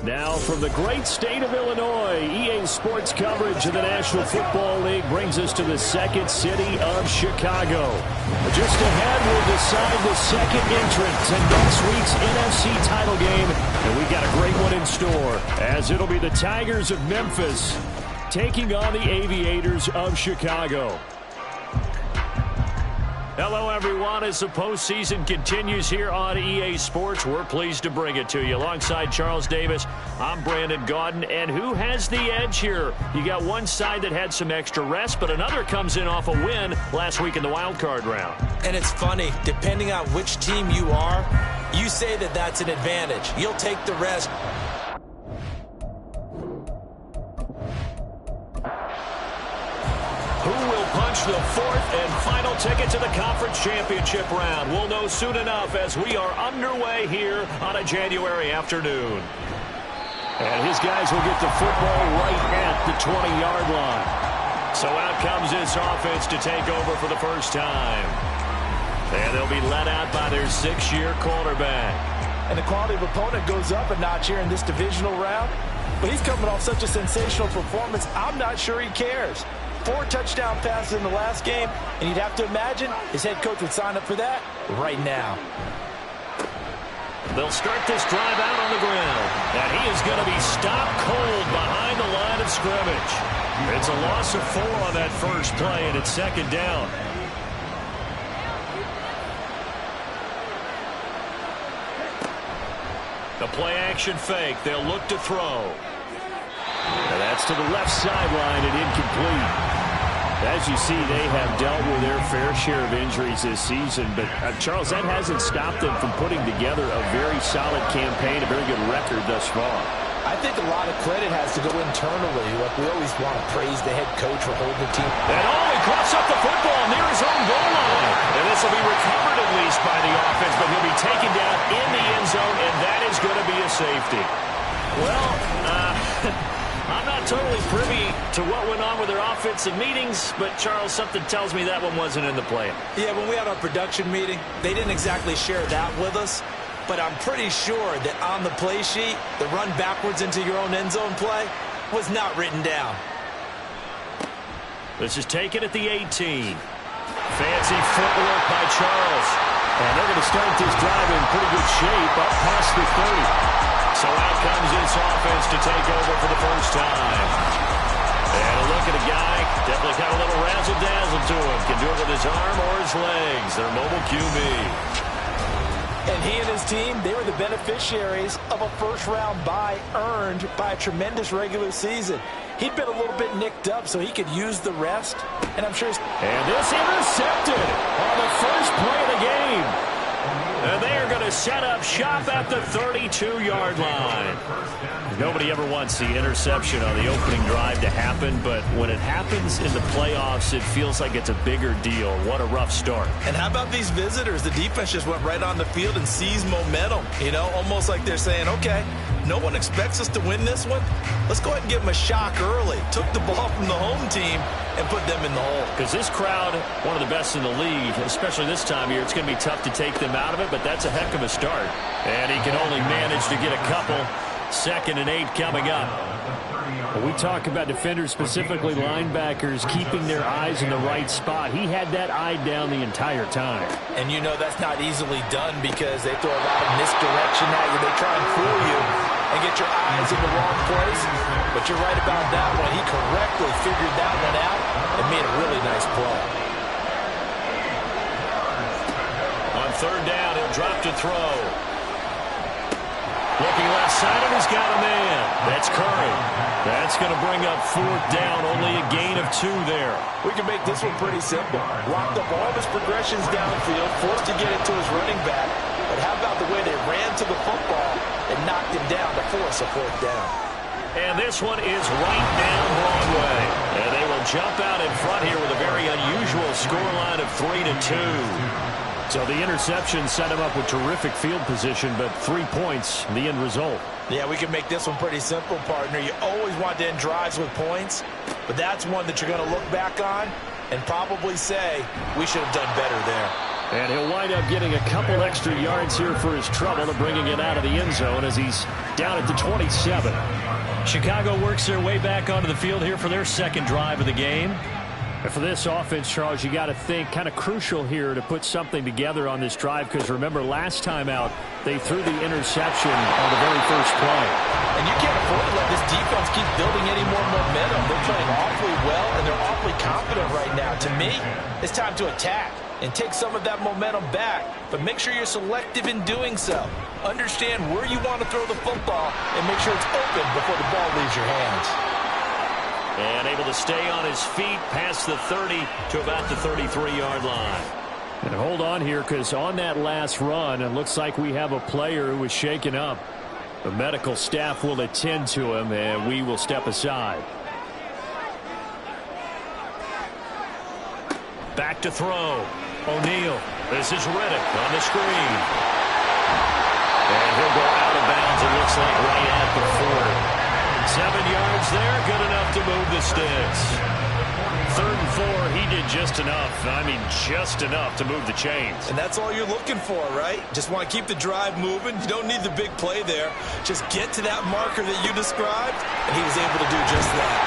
Now from the great state of Illinois, EA Sports coverage of the National Football League brings us to the second city of Chicago. Just ahead, we'll decide the second entrant to next week's NFC title game. And we've got a great one in store, as it'll be the Tigers of Memphis taking on the Aviators of Chicago. Hello, everyone. As the postseason continues here on EA Sports, we're pleased to bring it to you. Alongside Charles Davis, I'm Brandon Gaudin. And who has the edge here? You got one side that had some extra rest, but another comes in off a win last week in the wild card round. And it's funny, depending on which team you are, you say that that's an advantage. You'll take the rest. Who will punch the fourth and final ticket to the conference championship round? We'll know soon enough as we are underway here on a January afternoon. And his guys will get the football right at the 20-yard line. So out comes this offense to take over for the first time. And they'll be led out by their 6-year quarterback. And the quality of opponent goes up a notch here in this divisional round. But he's coming off such a sensational performance, I'm not sure he cares. 4 touchdown passes in the last game, and you'd have to imagine his head coach would sign up for that right now. They'll start this drive out on the ground, and he is going to be stopped cold behind the line of scrimmage. It's a loss of 4 on that first play, and it's second down. The play-action fake. They'll look to throw. And that's to the left sideline and incomplete. As you see, they have dealt with their fair share of injuries this season. But, Charles, that hasn't stopped them from putting together a very solid campaign, a very good record thus far. I think a lot of credit has to go internally. Like, we always want to praise the head coach for holding the team. And he coughs up the football near his own goal line. And this will be recovered at least by the offense, but he'll be taken down in the end zone, and that is going to be a safety. Well, I'm not totally privy to what went on with their offensive meetings, but, Charles, something tells me that one wasn't in the play. Yeah, when we had our production meeting, they didn't exactly share that with us, but I'm pretty sure that on the play sheet, the run backwards into your own end zone play was not written down. This is taken at the 18. Fancy footwork by Charles. And they're going to start this drive in pretty good shape up past the 30. So out comes this offense to take over for the first time. And a look at a guy, definitely got a little razzle-dazzle to him. Can do it with his arm or his legs. Their mobile QB. And he and his team, they were the beneficiaries of a first-round bye earned by a tremendous regular season. He'd been a little bit nicked up, so he could use the rest. And I'm sure And this intercepted on the first play of the game. And they are going to set up shop at the 32-yard line. Nobody ever wants the interception on the opening drive to happen, but when it happens in the playoffs, it feels like it's a bigger deal. What a rough start. And how about these visitors? The defense just went right on the field and seized momentum. You know, almost like they're saying, okay, no one expects us to win this one. Let's go ahead and give them a shock early. Took the ball from the home team and put them in the hole. Because this crowd, one of the best in the league, especially this time of year, it's going to be tough to take them out of it, but that's a heck of a start. And he can only manage to get a couple. 2nd and 8 coming up. When we talk about defenders, specifically linebackers, keeping their eyes in the right spot, he had that eye down the entire time. And you know that's not easily done because they throw a lot of misdirection at you. They try and fool you and get your eyes in the wrong place. But you're right about that one. He correctly figured that one out and made a really nice play. On 3rd down, he'll drop to throw. Looking left side, and he's got a man. That's Curry. That's going to bring up 4th down, only a gain of 2 there. We can make this one pretty simple. Locked up all of his progressions downfield, forced to get it to his running back. But how about the way they ran to the football and knocked him down to force a 4th down? And this one is right down Broadway. And they will jump out in front here with a very unusual scoreline of 3-2. So the interception set him up with terrific field position, but 3 points, the end result. Yeah, we can make this one pretty simple, partner. You always want to end drives with points, but that's one that you're going to look back on and probably say, we should have done better there. And he'll wind up getting a couple extra yards here for his trouble and bringing it out of the end zone as he's down at the 27. Chicago works their way back onto the field here for their second drive of the game. And for this offense, Charles, you got to think kind of crucial here to put something together on this drive, because remember last time out they threw the interception on the very first play. And you can't afford to let this defense keep building any more momentum. They're playing awfully well, and they're awfully confident right now. To me, it's time to attack and take some of that momentum back. But make sure you're selective in doing so. Understand where you want to throw the football and make sure it's open before the ball leaves your hands. And able to stay on his feet past the 30 to about the 33-yard line. And hold on here, because on that last run, it looks like we have a player who was shaken up. The medical staff will attend to him, and we will step aside. Back to throw. O'Neal. This is Riddick on the screen. And he'll go out of bounds, it looks like, right at the 40. 7 yards there, good enough to move the sticks. 3rd and 4, he did just enough. I mean, just enough to move the chains. And that's all you're looking for, right? Just want to keep the drive moving. You don't need the big play there. Just get to that marker that you described, and he was able to do just that.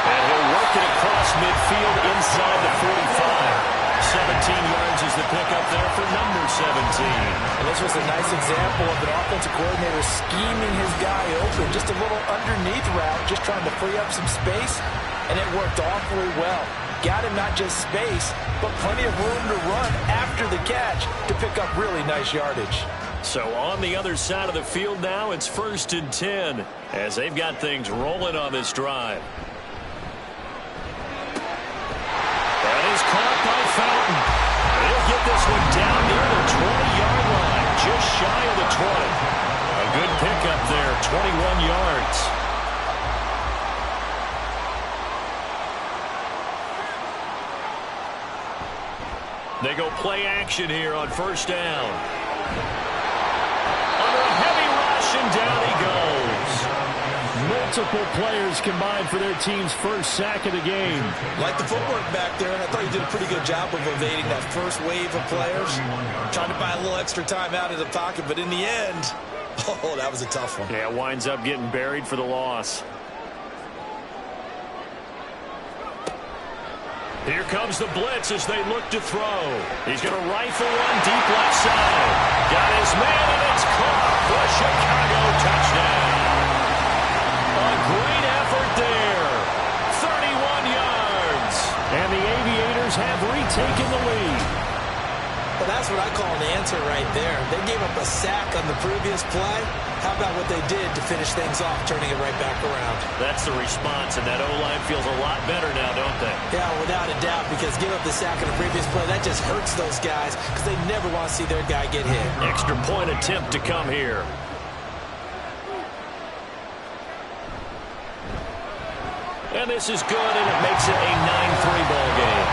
And he'll work it across midfield inside the 45. 17 yards is the pickup there for number 17. And this was a nice example of an offensive coordinator scheming his guy open. Just a little underneath route, just trying to free up some space, and it worked awfully well. Got him not just space, but plenty of room to run after the catch to pick up really nice yardage. So on the other side of the field now, it's 1st and 10 as they've got things rolling on this drive. That is caught by Fountain. He'll get this one down near the 20-yard line, just shy of the 20. A good pickup there, 21 yards. They go play action here on 1st down. Under a heavy rush, and down he goes. Multiple players combined for their team's first sack of the game. Like the footwork back there, and I thought he did a pretty good job of evading that first wave of players. Trying to buy a little extra time out of the pocket, but in the end, oh, that was a tough one. Yeah, winds up getting buried for the loss. Here comes the blitz as they look to throw. He's going to rifle one deep left side. Got his man, and it's caught for a Chicago touchdown. A great effort there. 31 yards. And the Aviators have retaken the lead. Well, that's what I call an answer right there. They gave up a sack on the previous play. How about what they did to finish things off, turning it right back around? That's the response, and that O-line feels a lot better now, don't they? Yeah, without a doubt, because give up the sack on the previous play, that just hurts those guys because they never want to see their guy get hit. Extra point attempt to come here. And this is good, and it makes it a 9-3 ball game.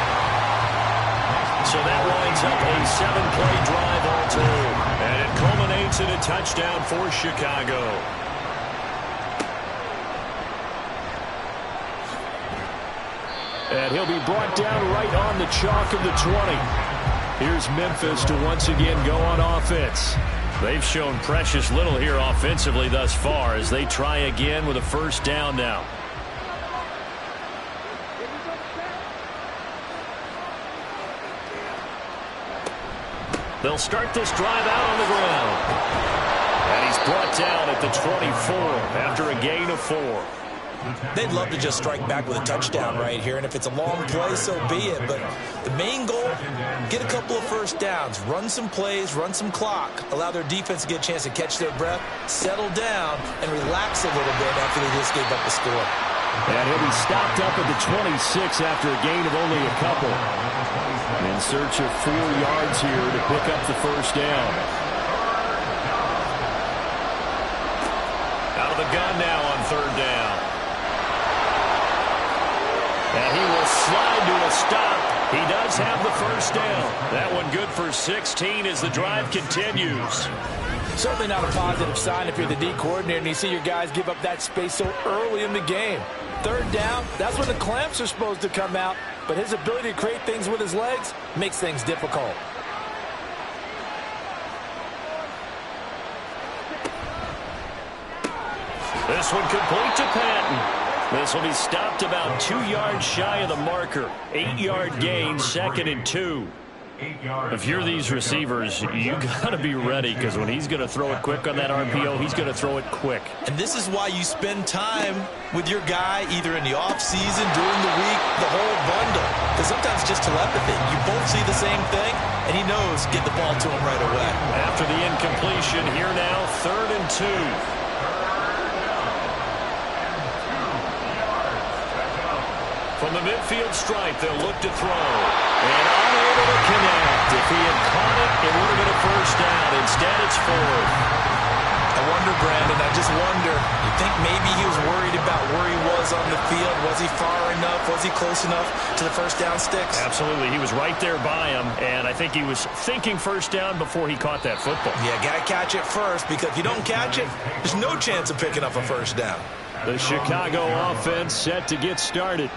So that winds up a 7-play drive all told. And it culminates in a touchdown for Chicago. And he'll be brought down right on the chalk of the 20. Here's Memphis to once again go on offense. They've shown precious little here offensively thus far as they try again with a 1st down now. They'll start this drive out on the ground. And he's brought down at the 24 after a gain of 4. They'd love to just strike back with a touchdown right here, and if it's a long play, so be it. But the main goal, get a couple of 1st downs, run some plays, run some clock, allow their defense to get a chance to catch their breath, settle down, and relax a little bit after they just gave up the score. And he'll be stopped up at the 26 after a gain of only a couple. In search of 4 yards here to pick up the 1st down. Out of the gun now on 3rd down. And he will slide to a stop. He does have the 1st down. That one good for 16 as the drive continues. Certainly not a positive sign if you're the D coordinator and you see your guys give up that space so early in the game. 3rd down, that's when the clamps are supposed to come out, but his ability to create things with his legs makes things difficult. This one complete to Patton. This will be stopped about 2 yards shy of the marker. 8-yard gain, 2nd and 2. If you're these receivers, you got to be ready, because when he's going to throw it quick on that RPO, he's going to throw it quick. And this is why you spend time with your guy either in the offseason, during the week, the whole bundle. Because sometimes just telepathy. You both see the same thing, and he knows get the ball to him right away. After the incompletion, here now, 3rd and 2. From the midfield stripe, they'll look to throw. And unable to connect. If he had caught it, it would have been a first down. Instead, it's 4th. I wonder, Brandon, I just wonder, you think maybe he was worried about where he was on the field? Was he far enough? Was he close enough to the first down sticks? Absolutely. He was right there by him, and I think he was thinking first down before he caught that football. Yeah, got to catch it first, because if you don't catch it, there's no chance of picking up a first down. The Chicago offense set to get started.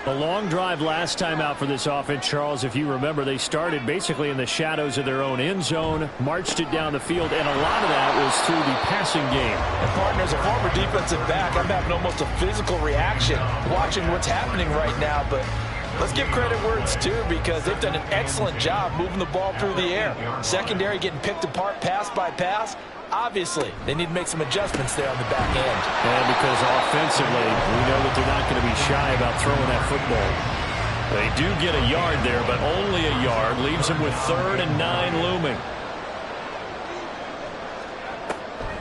A long drive last time out for this offense, Charles. If you remember, they started basically in the shadows of their own end zone, marched it down the field, and a lot of that was through the passing game. And partner, as a former defensive back, I'm having almost a physical reaction watching what's happening right now. But let's give credit where it's due, because they've done an excellent job moving the ball through the air. Secondary getting picked apart pass by pass. Obviously, they need to make some adjustments there on the back end. And because offensively, we know that they're not going to be shy about throwing that football. They do get a yard there, but only a yard. Leaves them with 3rd and 9 looming.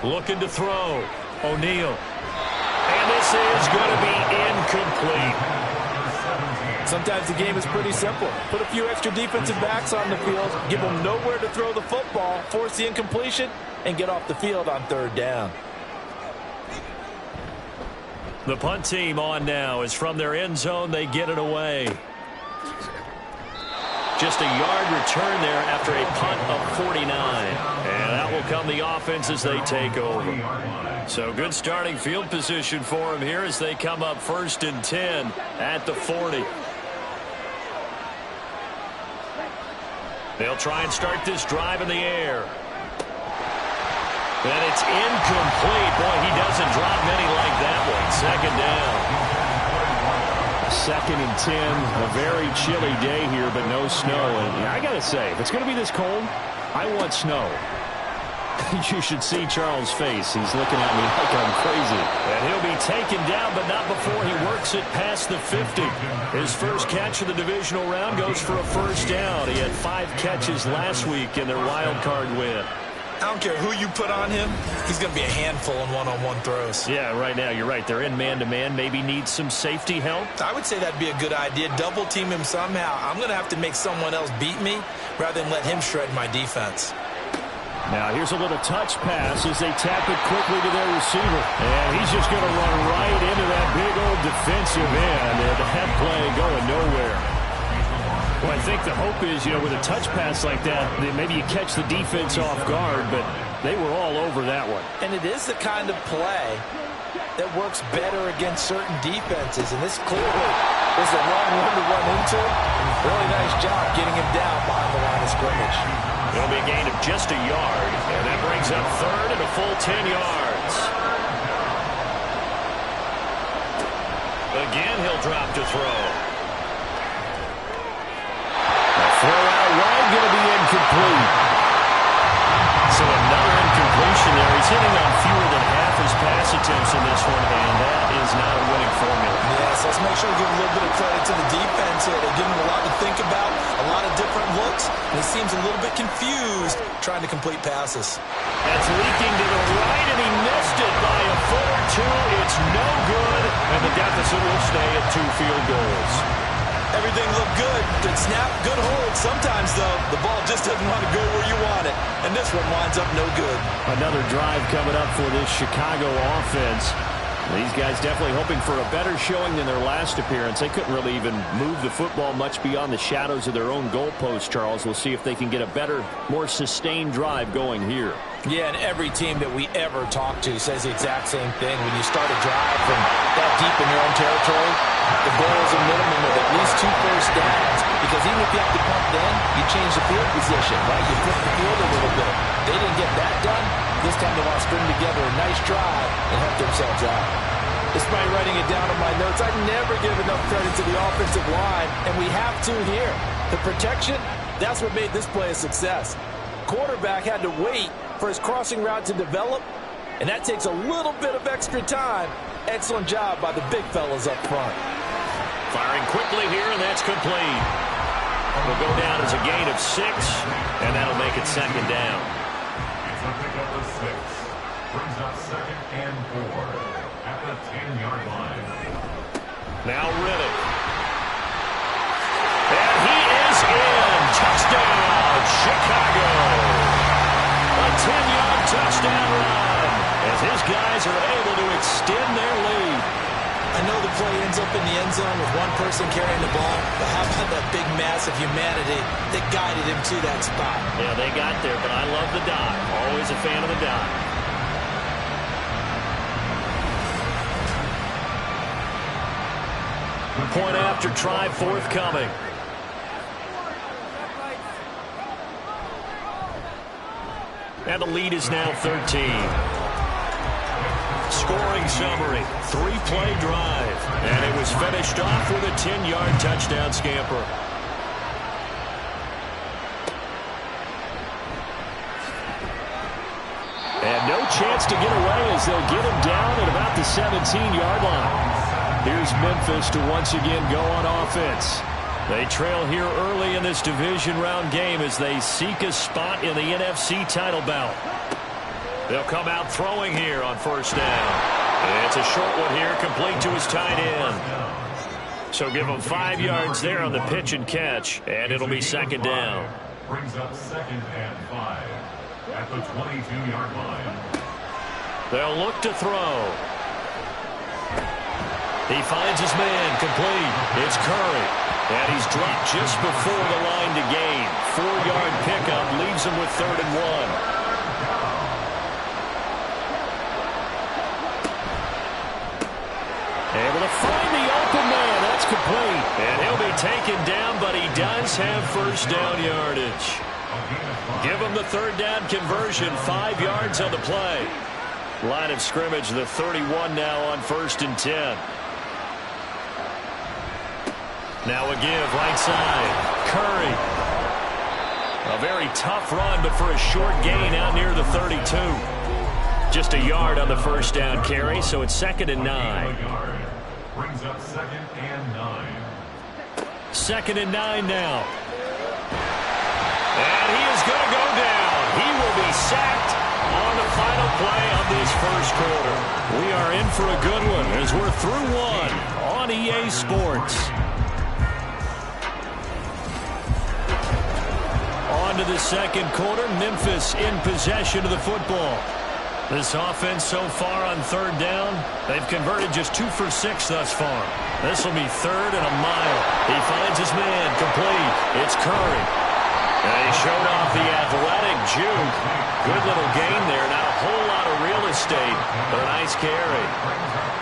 Looking to throw. O'Neal. And this is going to be incomplete. Sometimes the game is pretty simple. Put a few extra defensive backs on the field, give them nowhere to throw the football, force the incompletion, and get off the field on 3rd down. The punt team on now is from their end zone. They get it away. Just a yard return there after a punt of 49. And that will come the offense as they take over. So good starting field position for them here as they come up 1st and 10 at the 40. They'll try and start this drive in the air. And it's incomplete. Boy, he doesn't drop many like that one. 2nd and 10. A very chilly day here, but no snow. And I got to say, if it's going to be this cold, I want snow. You should see Charles' face. He's looking at me like I'm crazy. And he'll be taken down, but not before he works it past the 50. His first catch of the divisional round goes for a first down. He had 5 catches last week in their wild card win. I don't care who you put on him. He's going to be a handful in one-on-one throws. Yeah, right now, you're right. They're in man-to-man. Maybe needs some safety help. I would say that'd be a good idea. Double team him somehow. I'm going to have to make someone else beat me rather than let him shred my defense. Now, here's a little touch pass as they tap it quickly to their receiver. And he's just going to run right into that big old defensive end. And that play going nowhere. Well, I think the hope is, with a touch pass like that, that maybe you catch the defense off guard, but they were all over that one. And it is the kind of play that works better against certain defenses. And this clearly was the wrong one to run into. Really nice job getting him down behind the line of scrimmage. It'll be a gain of just a yard, and that brings up 3rd and a full 10 yards. Again, he'll drop to throw. A throw out wide, going to be incomplete. So another incompletion there. He's hitting on fewer than half his pass attempts in this one, and that is not a winning formula. Yes, let's make sure we give a little bit of credit to the defense here. They give him a lot to think about, a lot of different looks, and he seems a little bit confused trying to complete passes. That's leaking to the right, and he missed it by a foot or two. It's no good, and the deficit will stay at 2 field goals. Everything looked good. Good snap, good hold. Sometimes, though, the ball just doesn't want to go where you want it, and this one winds up no good. Another drive coming up for this Chicago offense. These guys definitely hoping for a better showing than their last appearance. They couldn't really even move the football much beyond the shadows of their own goalpost, Charles. We'll see if they can get a better, more sustained drive going here. Yeah, and every team that we ever talk to says the exact same thing. When you start a drive from that deep in your own territory, the goal is a minimum of at least 2 first downs. Because even if you have to punt then, you change the field position, right? You flip the field a little bit. They didn't get that done. This time they want to string together a nice drive and help themselves out. Despite writing it down on my notes, I never give enough credit to the offensive line, and we have to here. The protection, that's what made this play a success. Quarterback had to wait for his crossing route to develop, and that takes a little bit of extra time. Excellent job by the big fellas up front. Firing quickly here, and that's complete. Will go down as a gain of 6, and that'll make it second down. It's a pickup of 6. Brings up 2nd and 4 at the 10-yard line. Now Riddick. And he is in. Touchdown, Chicago. A 10-yard touchdown run as his guys are able to extend their lead. I know the play ends up in the end zone with one person carrying the ball, but how about that big mass of humanity that guided him to that spot? Yeah, they got there, but I love the dive. Always a fan of the dive. Point after try forthcoming. And the lead is now 13. Scoring summary, 3-play drive. And it was finished off with a 10-yard touchdown scamper. And no chance to get away as they'll get him down at about the 17-yard line. Here's Memphis to once again go on offense. They trail here early in this division round game as they seek a spot in the NFC title bout. They'll come out throwing here on first down. It's a short one here, complete to his tight end. So give him 5 yards there on the pitch and catch, and it'll be second down. Brings up 2nd and 5 at the 22-yard line. They'll look to throw. He finds his man, complete. It's Curry. And he's dropped just before the line to gain. 4-yard pickup leaves him with 3rd and 1. Able to find the open man. That's complete. And he'll be taken down, but he does have first down yardage. Give him the 3rd down conversion. 5 yards on the play. Line of scrimmage, the 31 now on 1st and 10. Now a give, right side. Curry. A very tough run, but for a short gain out near the 32. Just a yard on the first down carry, so it's 2nd and 9. Brings up 2nd and 9. 2nd and 9 now. And he is going to go down. He will be sacked on the final play of this first quarter. We are in for a good one as we're through one on EA Sports. On to the second quarter. Memphis in possession of the football. This offense so far on 3rd down, they've converted just 2 for 6 thus far. This will be 3rd and a mile. He finds his man, complete. It's Curry. And he showed off the athletic juke. Good little gain there. Not a whole lot of real estate, but a nice carry.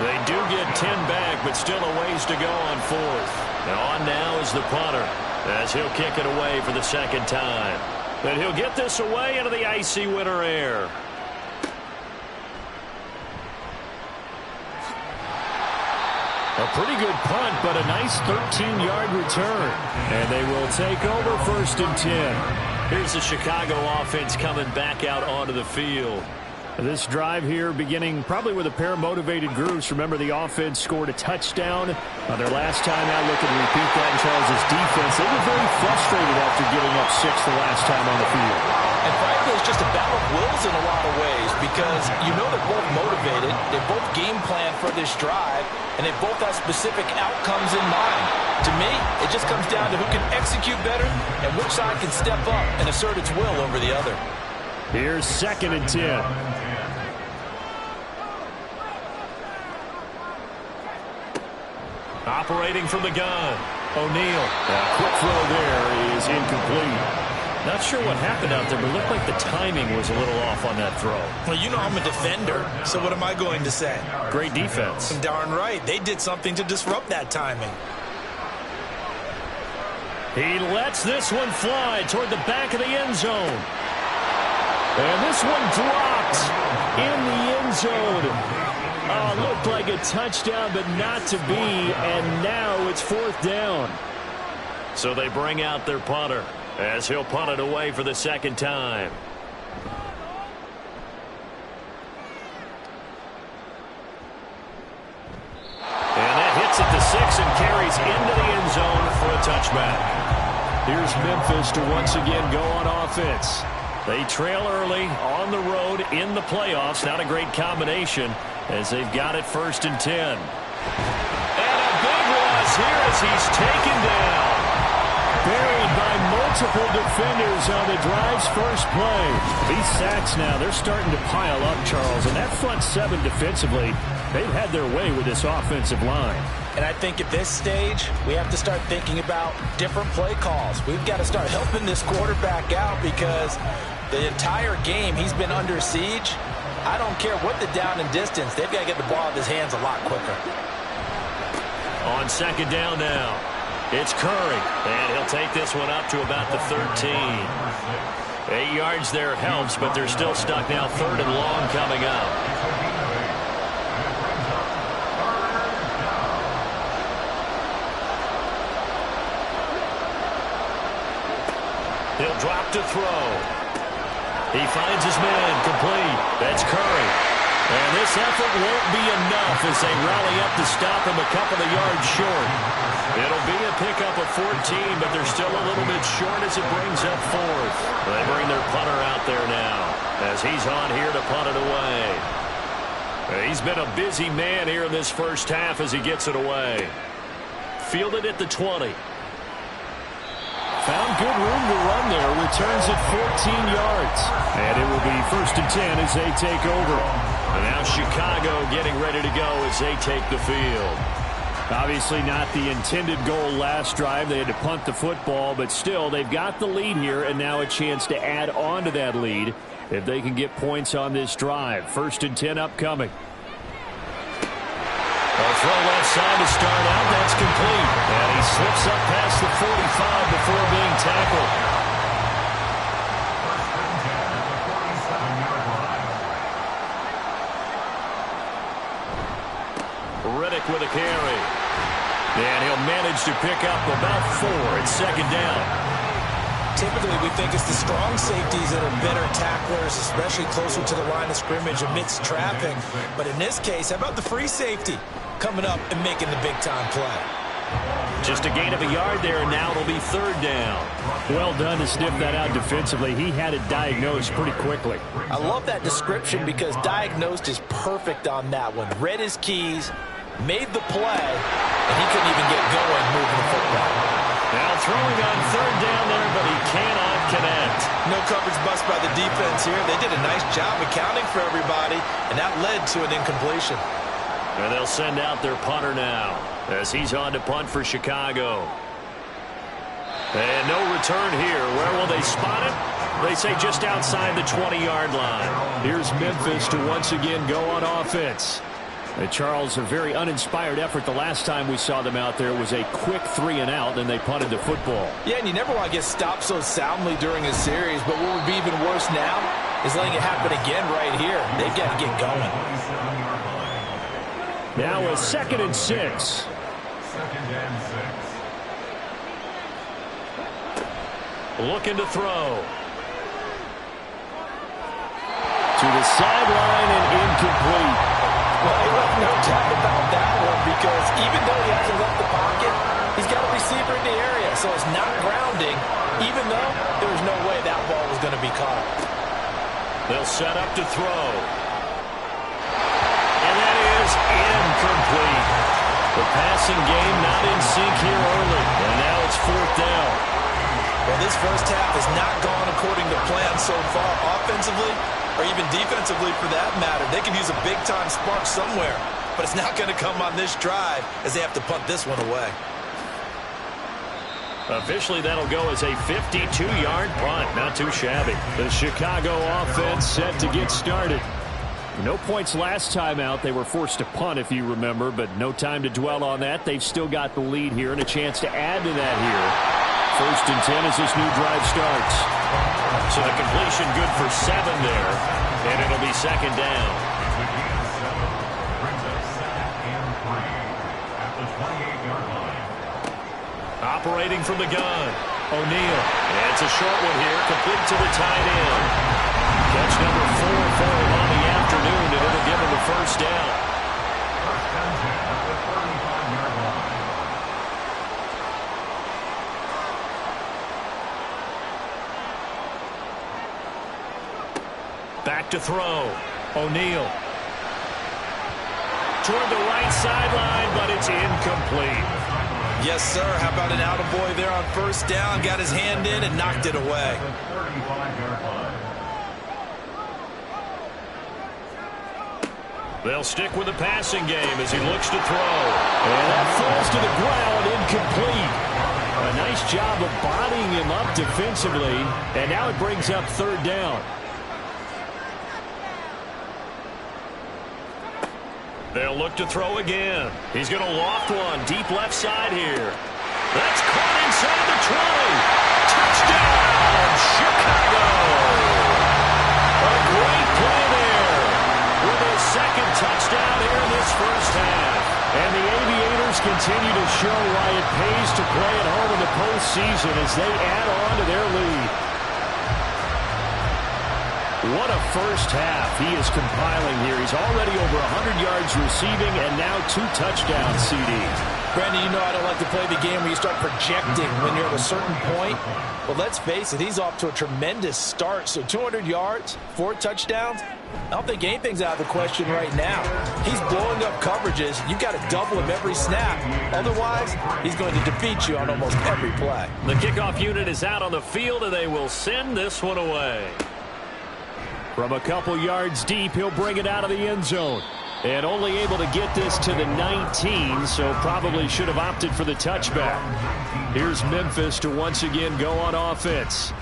They do get 10 back, but still a ways to go on 4th. And on now is the punter, as he'll kick it away for the 2nd time. And he'll get this away into the icy winter air. A pretty good punt, but a nice 13-yard return. And they will take over 1st and 10. Here's the Chicago offense coming back out onto the field. This drive here beginning probably with a pair of motivated groups. Remember, the offense scored a touchdown their last time out. Look and repeat that in Charles' defense. They were very frustrated after giving up 6 the last time on the field. And frankly, it's just a battle of wills in a lot of ways because you know they're both motivated. They both game plan for this drive, and they both have specific outcomes in mind. To me, it just comes down to who can execute better and which side can step up and assert its will over the other. Here's 2nd and 10. Operating from the gun, O'Neal. A quick throw there is incomplete. Not sure what happened out there, but it looked like the timing was a little off on that throw. Well, you know I'm a defender, so what am I going to say? Great defense. Darn right. They did something to disrupt that timing. He lets this one fly toward the back of the end zone. And this one dropped in the end zone. Oh, looked like a touchdown, but not to be, and now it's 4th down. So they bring out their punter as he'll punt it away for the second time. And that hits at the 6 and carries into the end zone for a touchback. Here's Memphis to once again go on offense. They trail early on the road in the playoffs. Not a great combination as they've got it 1st and 10. And a big loss here as he's taken down. Buried by multiple defenders on the drive's first play. These sacks now, they're starting to pile up, Charles. And that front 7 defensively, they've had their way with this offensive line. And I think at this stage, we have to start thinking about different play calls. We've got to start helping this quarterback out because the entire game he's been under siege. I don't care what the down and distance. They've got to get the ball out of his hands a lot quicker. On 2nd down now, it's Curry. And he'll take this one up to about the 13. 8 yards there helps, but they're still stuck now. 3rd and long coming up. He'll drop to throw. He finds his man complete. That's Curry. And this effort won't be enough as they rally up to stop him a couple of yards short. It'll be a pickup of 14, but they're still a little bit short as it brings up 4th. They bring their punter out there now as he's on here to punt it away. He's been a busy man here in this first half as he gets it away. Fielded at the 20. Found good room to run there. Returns it 14 yards. And it will be 1st and 10 as they take over. And now Chicago getting ready to go as they take the field. Obviously not the intended goal last drive. They had to punt the football, but still they've got the lead here and now a chance to add on to that lead if they can get points on this drive. 1st and 10 upcoming. A throw left side to start out. That's complete. And he slips up past the 45 before being tackled. Riddick with a carry. And he'll manage to pick up about 4 at 2nd down. Typically, we think it's the strong safeties that are better tacklers, especially closer to the line of scrimmage amidst traffic. But in this case, how about the free safety coming up and making the big-time play? Just a gain of a yard there, and now it'll be 3rd down. Well done to sniff that out defensively. He had it diagnosed pretty quickly. I love that description because diagnosed is perfect on that one. Read his keys, made the play, and he couldn't even get going moving the football. Now throwing on 3rd down there, but he cannot connect. No coverage bust by the defense here. They did a nice job accounting for everybody, and that led to an incompletion. And they'll send out their punter now as he's on to punt for Chicago. And no return here. Where will they spot it? They say just outside the 20-yard line. Here's Memphis to once again go on offense. Charles, a very uninspired effort the last time we saw them out there. It was a quick 3-and-out, and they punted the football. Yeah, and you never want to get stopped so soundly during a series, but what would be even worse now is letting it happen again right here. They've got to get going. Now a 2nd and 6. 2nd and 6. Looking to throw. To the sideline and incomplete. Well, he left no doubt about that one because even though he hasn't left the pocket, he's got a receiver in the area, so it's not grounding, even though there was no way that ball was going to be caught. They'll set up to throw. And that is incomplete. The passing game not in sync here early, and now it's 4th down. Well, this first half has not gone according to plan so far offensively or even defensively for that matter. They can use a big-time spark somewhere, but it's not going to come on this drive as they have to punt this one away. Officially, that'll go as a 52-yard punt. Not too shabby. The Chicago offense set to get started. No points last time out. They were forced to punt, if you remember, but no time to dwell on that. They've still got the lead here and a chance to add to that here. 1st and 10 as this new drive starts. So the completion good for 7 there. And it'll be second down. It's a gain of 7. Brings up 2nd and 3 at the 28-yard line. Operating from the gun, O'Neal. And it's a short one here, complete to the tight end. Catch number 4 for him on the afternoon, and it'll give him the first down. First and 10 at the 35-yard line. Back to throw, O'Neal. Toward the right sideline, but it's incomplete. Yes, sir. How about an attaboy there on first down? Got his hand in and knocked it away. 35-yard line. They'll stick with the passing game as he looks to throw. And that falls to the ground, incomplete. A nice job of bodying him up defensively, and now it brings up third down. They'll look to throw again. He's going to loft one deep left side here. That's caught inside the 20. Touchdown, Chicago. A great play there with his second touchdown here in this first half. And the Aviators continue to show why it pays to play at home in the postseason as they add on to their lead. What a first half he is compiling here. He's already over 100 yards receiving and now 2 touchdowns, CD. Brandon, you know I don't like to play the game where you start projecting when you're at a certain point. But let's face it, he's off to a tremendous start. So 200 yards, 4 touchdowns. I don't think anything's out of the question right now. He's blowing up coverages. You've got to double him every snap. Otherwise, he's going to defeat you on almost every play. The kickoff unit is out on the field, and they will send this one away. From a couple yards deep, he'll bring it out of the end zone. And only able to get this to the 19, so probably should have opted for the touchback. Here's Memphis to once again go on offense.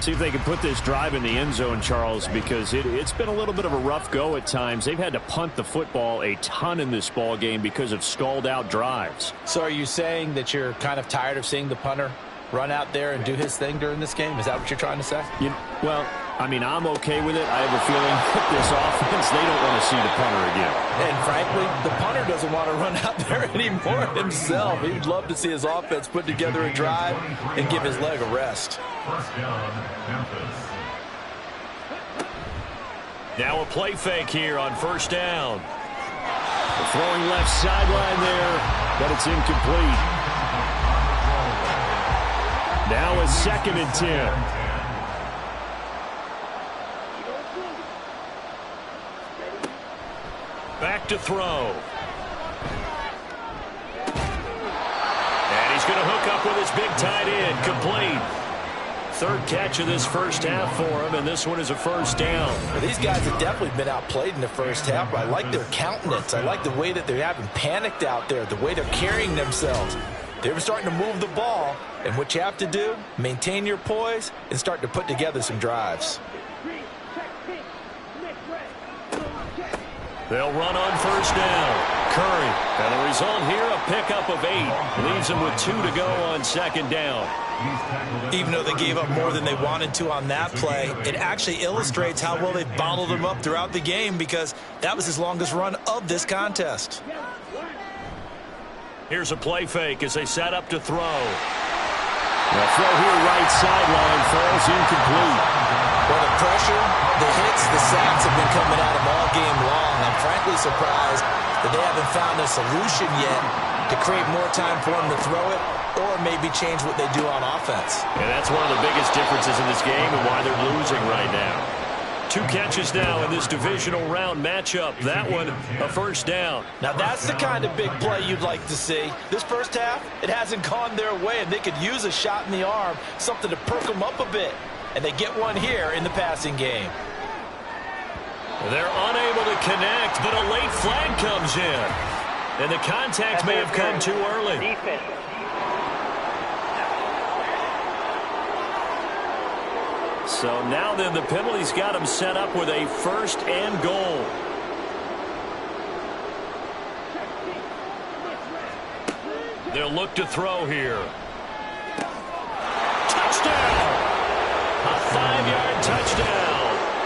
See if they can put this drive in the end zone, Charles, because it's been a little bit of a rough go at times. They've had to punt the football a ton in this ball game because of stalled-out drives. So are you saying that you're kind of tired of seeing the punter run out there and do his thing during this game? Is that what you're trying to say? Well, I mean, I'm okay with it. I have a feeling with this offense, they don't want to see the punter again. And frankly, the punter doesn't want to run out there anymore himself. He'd love to see his offense put together a drive and give his leg a rest. First down, Memphis. Now a play fake here on first down. Throwing left sideline there, but it's incomplete. Now a 2nd and 10. Back to throw. And he's going to hook up with his big tight end. Complete. 3rd catch of this first half for him, and this one is a first down. Well, these guys have definitely been outplayed in the first half, but I like their countenance. I like the way that they haven't panicked out there, the way they're carrying themselves. They're starting to move the ball, and what you have to do, maintain your poise and start to put together some drives. They'll run on first down. Curry. And the result here, a pickup of 8. Leaves them with 2 to go on second down. Even though they gave up more than they wanted to on that play, it actually illustrates how well they bottled them up throughout the game because that was his longest run of this contest. Here's a play fake as they set up to throw. The throw here right sideline falls incomplete. Well, the pressure, the hits, the sacks have been coming at him all game long. I'm frankly surprised that they haven't found a solution yet to create more time for him to throw it or maybe change what they do on offense. And that's one of the biggest differences in this game and why they're losing right now. 2 catches now in this divisional round matchup. That one, a first down. Now that's the kind of big play you'd like to see. This first half, it hasn't gone their way, and they could use a shot in the arm, something to perk them up a bit. And they get one here in the passing game. They're unable to connect, but a late flag comes in. And the contact may have come too early. So now then the penalty's got him set up with a 1st and goal. They'll look to throw here. Touchdown! A 5-yard touchdown.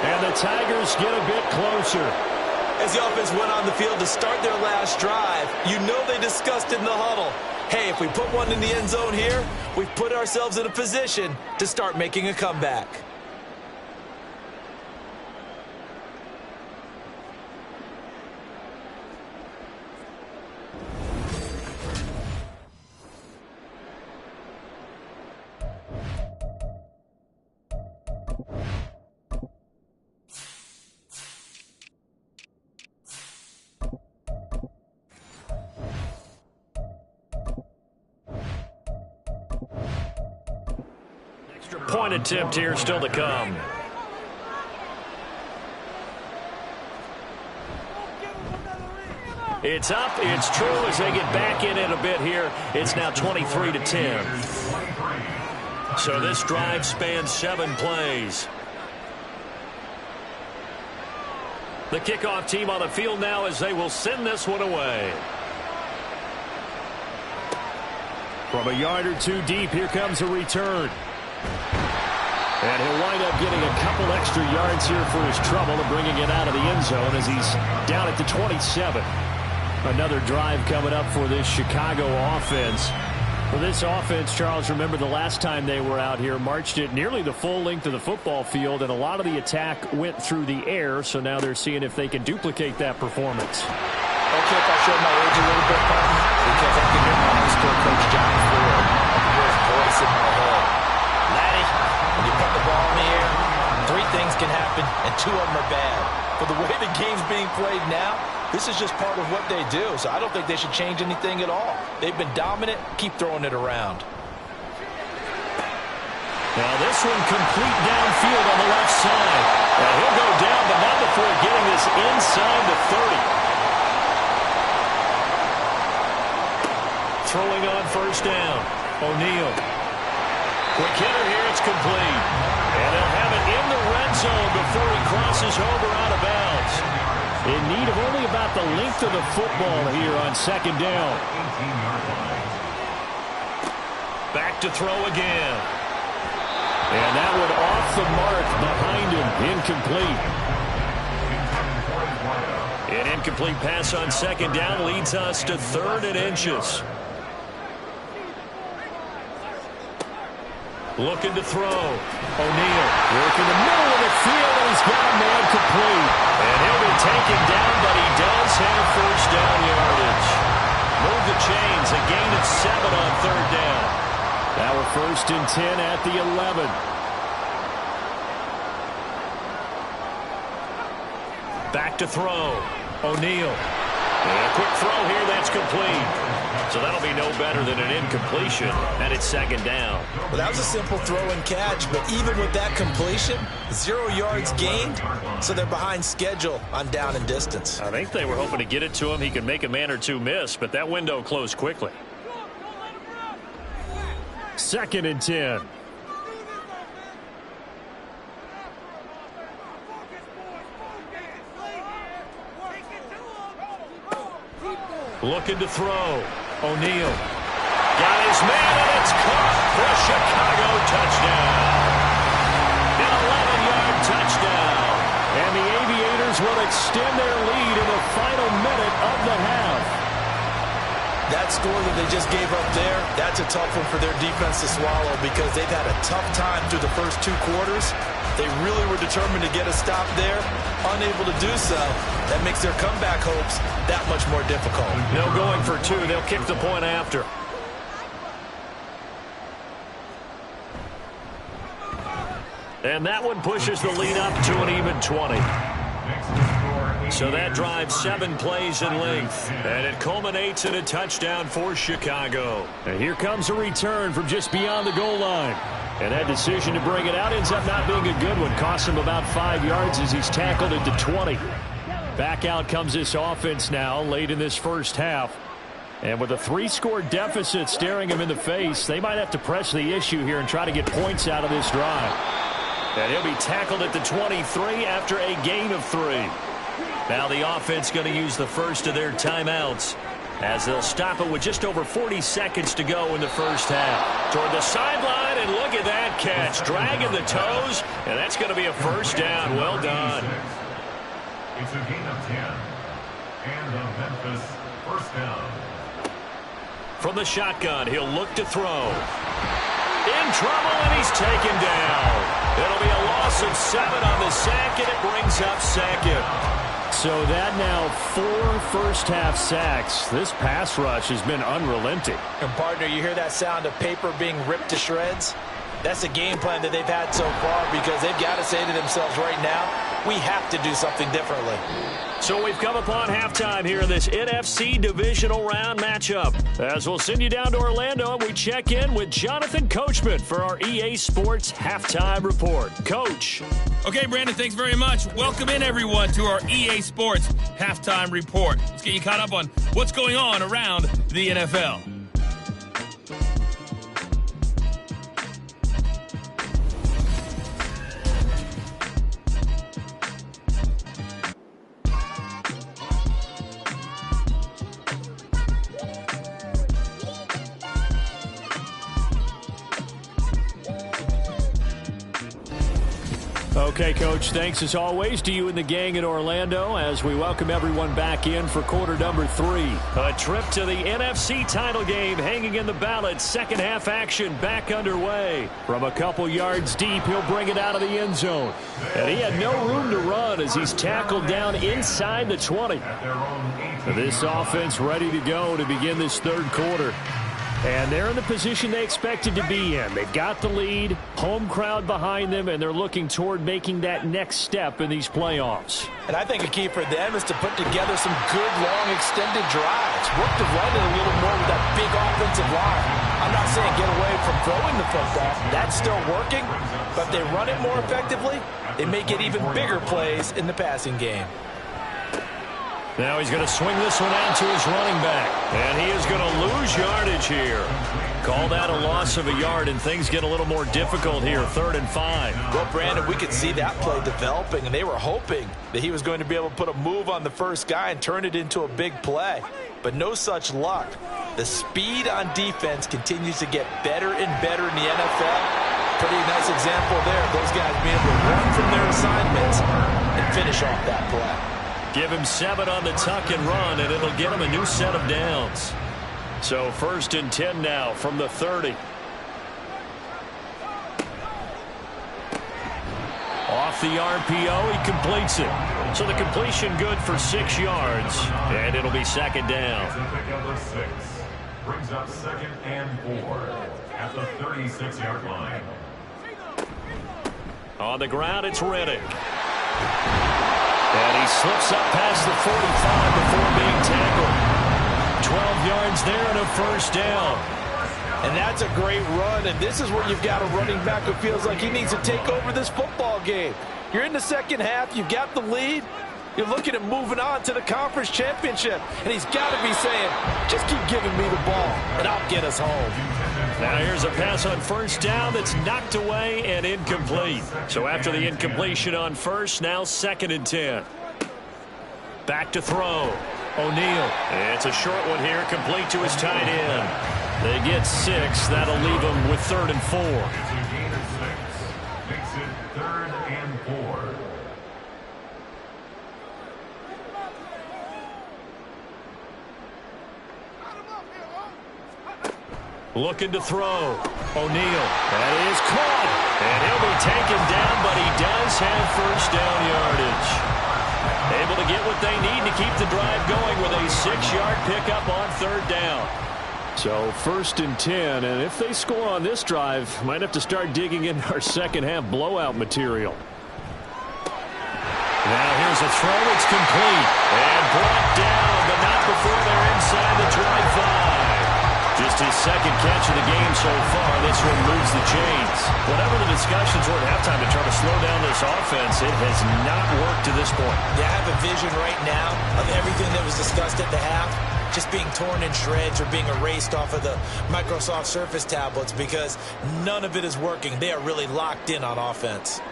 And the Tigers get a bit closer. As the offense went on the field to start their last drive, you know they discussed in the huddle, hey, if we put one in the end zone here, we've put ourselves in a position to start making a comeback. Point attempt here still to come. It's up. It's true as they get back in it a bit here. It's now 23-10. So this drive spans 7 plays. The kickoff team on the field now as they will send this one away. From a yard or two deep, here comes a return. And he'll wind up getting a couple extra yards here for his trouble of bringing it out of the end zone as he's down at the 27. Another drive coming up for this Chicago offense. For this offense, Charles, remember the last time they were out here, marched it nearly the full length of the football field, and a lot of the attack went through the air, so now they're seeing if they can duplicate that performance. Okay, if I show my age a little bit, because I can hear my high school coach, John Ford. I can hear his voice in my head. Laddie, when you put the ball in the air, 3 things can happen, and 2 of them are bad. But the way the game's being played now, this is just part of what they do, so I don't think they should change anything at all. They've been dominant. Keep throwing it around. Now this one complete downfield on the left side. Now he'll go down, but not before getting this inside the 30. Throwing on first down. O'Neal. Quick hitter here. It's complete. And they'll have it in the red zone before he crosses over out of bounds. In need of only about the length of the football here on second down. Back to throw again. And that one off the mark behind him. Incomplete. An incomplete pass on second down leads us to 3rd and inches. Looking to throw. O'Neal working the middle of the field, and he's got a man complete. And he'll be taken down, but he does have first down yardage. Move the chains, a gain of 7 on 3rd down. Now we're 1st and 10 at the 11. Back to throw. O'Neal. And a quick throw here, that's complete. So that'll be no better than an incompletion, and it's 2nd down. Well, that was a simple throw and catch, but even with that completion, 0 yards gained, so they're behind schedule on down and distance. I think they were hoping to get it to him. He could make a man or 2 miss, but that window closed quickly. 2nd and 10. Looking to throw. O'Neal. Got his man, and it's caught for a Chicago touchdown. An 11-yard touchdown. And the Aviators will extend their lead in the final minute of the half. That score that they just gave up there, that's a tough one for their defense to swallow because they've had a tough time through the first 2 quarters. They really were determined to get a stop there, unable to do so. That makes their comeback hopes that much more difficult. No going for 2. They'll kick the point after. And that one pushes the lead up to an even 20. So that drives 7 plays in length, and it culminates in a touchdown for Chicago. And here comes a return from just beyond the goal line. And that decision to bring it out ends up not being a good one. Costs him about 5 yards as he's tackled at the 20. Back out comes this offense now late in this first half. And with a 3-score deficit staring him in the face, they might have to press the issue here and try to get points out of this drive. And he'll be tackled at the 23 after a gain of 3. Now the offense going to use the first of their timeouts. as they'll stop it with just over 40 seconds to go in the first half. Toward the sideline, and look at that catch. Dragging the toes, and that's going to be a first down. Well done. It's a gain of 10. And the Memphis first down. From the shotgun, he'll look to throw. In trouble, and he's taken down. It'll be a loss of 7 on the sack, and it brings up second. So that now 4 first-half sacks. This pass rush has been unrelenting. And, partner, you hear that sound of paper being ripped to shreds? That's the game plan that they've had so far, because they've got to say to themselves right now, we have to do something differently. So we've come upon halftime here in this NFC Divisional Round matchup. As we'll send you down to Orlando, and we check in with Jonathan Coachman for our EA Sports Halftime Report. Coach. Okay, Brandon, thanks very much. Welcome in, everyone, to our EA Sports Halftime Report. Let's get you caught up on what's going on around the NFL. Okay, Coach, thanks as always to you and the gang in Orlando as we welcome everyone back in for quarter number 3. A trip to the NFC title game hanging in the balance. Second half action back underway. From a couple yards deep, he'll bring it out of the end zone. And he had no room to run as he's tackled down inside the 20. This offense ready to go to begin this third quarter. And they're in the position they expected to be in. They've got the lead, home crowd behind them, and they're looking toward making that next step in these playoffs. And I think a key for them is to put together some good, long, extended drives. Work to run it a little more with that big offensive line. I'm not saying get away from throwing the football. That's still working. But if they run it more effectively, they may get even bigger plays in the passing game. Now he's going to swing this one out to his running back. And he is going to lose yardage here. Call that a loss of a yard, and things get a little more difficult here, 3rd and 5. Well, Brandon, we could see that play developing, and they were hoping that he was going to be able to put a move on the first guy and turn it into a big play. But no such luck. The speed on defense continues to get better and better in the NFL. Pretty nice example there of those guys being able to run from their assignments and finish off that play. Give him 7 on the tuck and run, and it'll get him a new set of downs. So 1st and 10 now from the 30. Off the RPO, he completes it. So the completion good for 6 yards, and it'll be 2nd down. Number 6 brings up 2nd and 4 at the 36-yard line. On the ground, it's Reddick. And he slips up past the 45 before being tackled. 12 yards there and a first down. And that's a great run, and this is where you've got a running back who feels like he needs to take over this football game. You're in the second half, you've got the lead, you're looking at moving on to the conference championship, and he's got to be saying, just keep giving me the ball, and I'll get us home. Now here's a pass on first down that's knocked away and incomplete. So after the incompletion on first, now 2nd and 10. Back to throw. O'Neal. It's a short one here, complete to his tight end. They get 6. That'll leave them with 3rd and 4. It's a gain of 6. Makes it 3rd and 4. Looking to throw. O'Neal. That is caught. And he'll be taken down, but he does have first down yardage. Able to get what they need to keep the drive going with a 6-yard pickup on 3rd down. So 1st and 10, and if they score on this drive, might have to start digging in our second half blowout material. Now here's a throw. It's complete. And brought down, but not before they're inside the 25. Just his 2nd catch of the game so far. This one moves the chains. Whatever the discussions were at halftime to try to slow down this offense, it has not worked to this point. Yeah, I have a vision right now of everything that was discussed at the half just being torn in shreds or being erased off of the Microsoft Surface tablets because none of it is working. They are really locked in on offense.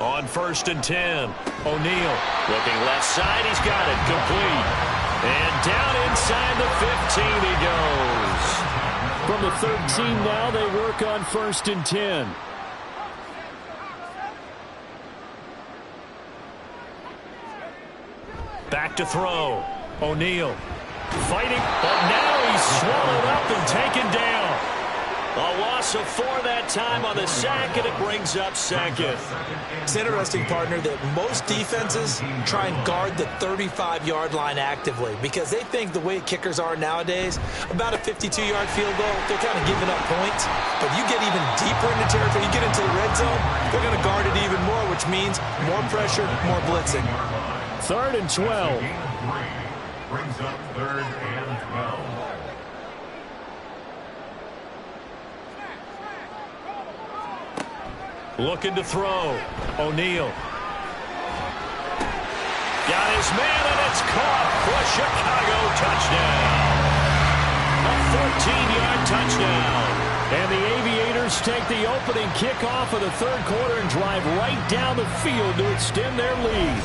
On 1st and 10. O'Neal looking left side. He's got it. Complete. And down inside the 15 he goes. From the 13 now, they work on 1st and 10. Back to throw. O'Neal fighting, but now he's swallowed up and taken down. A loss of 4 that time on the sack, and it brings up second. It's interesting, partner, that most defenses try and guard the 35-yard line actively because they think the way kickers are nowadays, about a 52-yard field goal, they're kind of giving up points. But you get even deeper into territory, you get into the red zone, they're going to guard it even more, which means more pressure, more blitzing. 3rd and 12. Brings up 3rd and 12. Looking to throw. O'Neal. Got his man, and it's caught for a Chicago touchdown. A 14-yard touchdown. And the Aviators take the opening kickoff of the 3rd quarter and drive right down the field to extend their lead.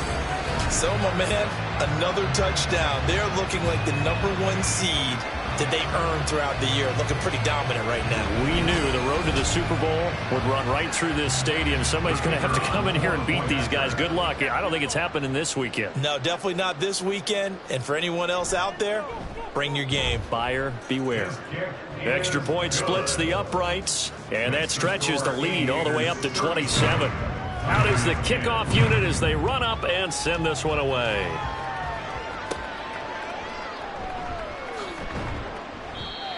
So, my man, another touchdown. They're looking like the #1 seed that they earned throughout the year. Looking pretty dominant right now. We knew the road to the Super Bowl would run right through this stadium. Somebody's going to have to come in here and beat these guys. Good luck. I don't think it's happening this weekend. No, definitely not this weekend. And for anyone else out there, bring your game. Buyer beware. Extra point splits the uprights, and that stretches the lead all the way up to 27. Out is the kickoff unit as they run up and send this one away.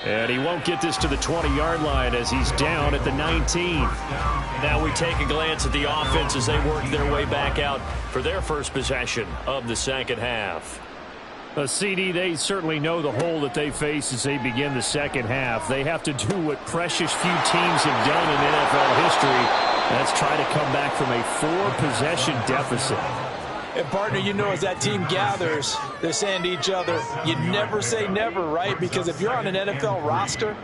And he won't get this to the 20-yard line as he's down at the 19. Now we take a glance at the offense as they work their way back out for their first possession of the second half. CD, they certainly know the hole that they face as they begin the second half. They have to do what precious few teams have done in NFL history. That's try to come back from a 4-possession deficit. And, partner, you know, as that team gathers, they're saying to each other, you never say never, right? Because if you're on an NFL roster,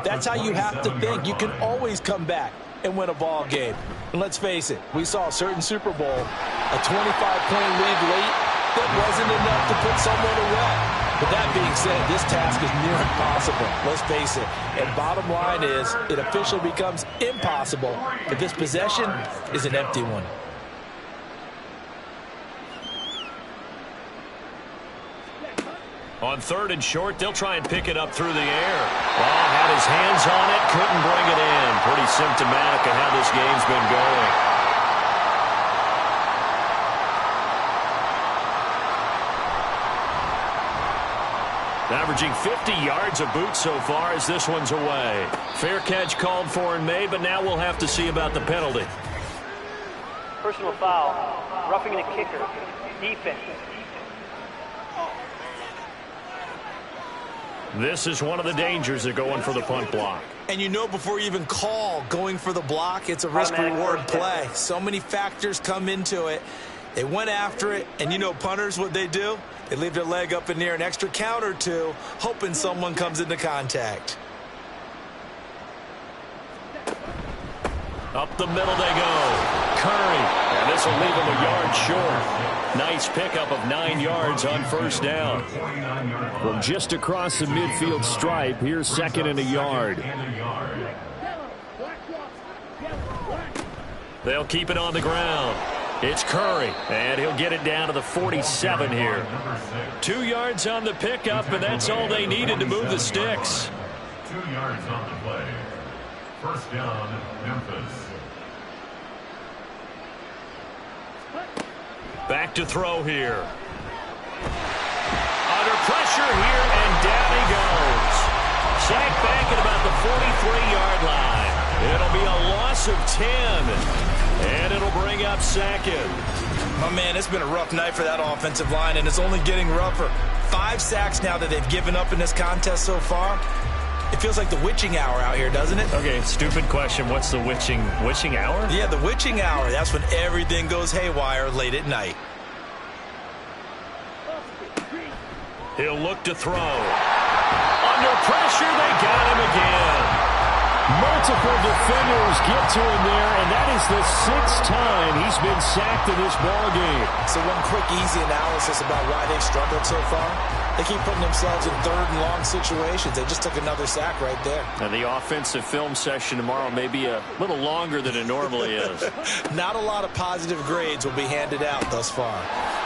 that's how you have to think. You can always come back and win a ball game. And let's face it, we saw a certain Super Bowl, a 25-point lead late, that wasn't enough to put someone away. But that being said, this task is near impossible. Let's face it. And bottom line is, it officially becomes impossible if this possession is an empty one. On 3rd and short, they'll try and pick it up through the air. Oh, had his hands on it, couldn't bring it in. Pretty symptomatic of how this game's been going. Averaging 50 yards a boot so far as this one's away. Fair catch called for and made, but now we'll have to see about the penalty. Personal foul, roughing the kicker, defense. This is one of the dangers of going for the punt block. And you know before you even call going for the block, it's a risk-reward play. So many factors come into it. They went after it, and you know punters, what they do? They leave their leg up in the air an extra count or two, hoping someone comes into contact. Up the middle they go. Curry, and this will leave him a yard short. Nice pickup of 9 yards on first down. From just across the midfield stripe, here's 2nd and a yard. They'll keep it on the ground. It's Curry, and he'll get it down to the 47 here. 2 yards on the pickup, and that's all they needed to move the sticks. 2 yards on the play. First down, Memphis. Back to throw here. Under pressure here, and down he goes. Sacked back at about the 43-yard line. It'll be a loss of 10. And it'll bring up second. Oh, man, it's been a rough night for that offensive line, and it's only getting rougher. 5 sacks now that they've given up in this contest so far. It feels like the witching hour out here, doesn't it? Okay, stupid question. What's the witching hour? Yeah, the witching hour. That's when everything goes haywire late at night. He'll look to throw. Under pressure, they got him again. Multiple defenders get to him there, and that is the 6th time he's been sacked in this ball game. So one quick, easy analysis about why they've struggled so far. They keep putting themselves in 3rd and long situations. They just took another sack right there. And the offensive film session tomorrow may be a little longer than it normally is. Not a lot of positive grades will be handed out thus far.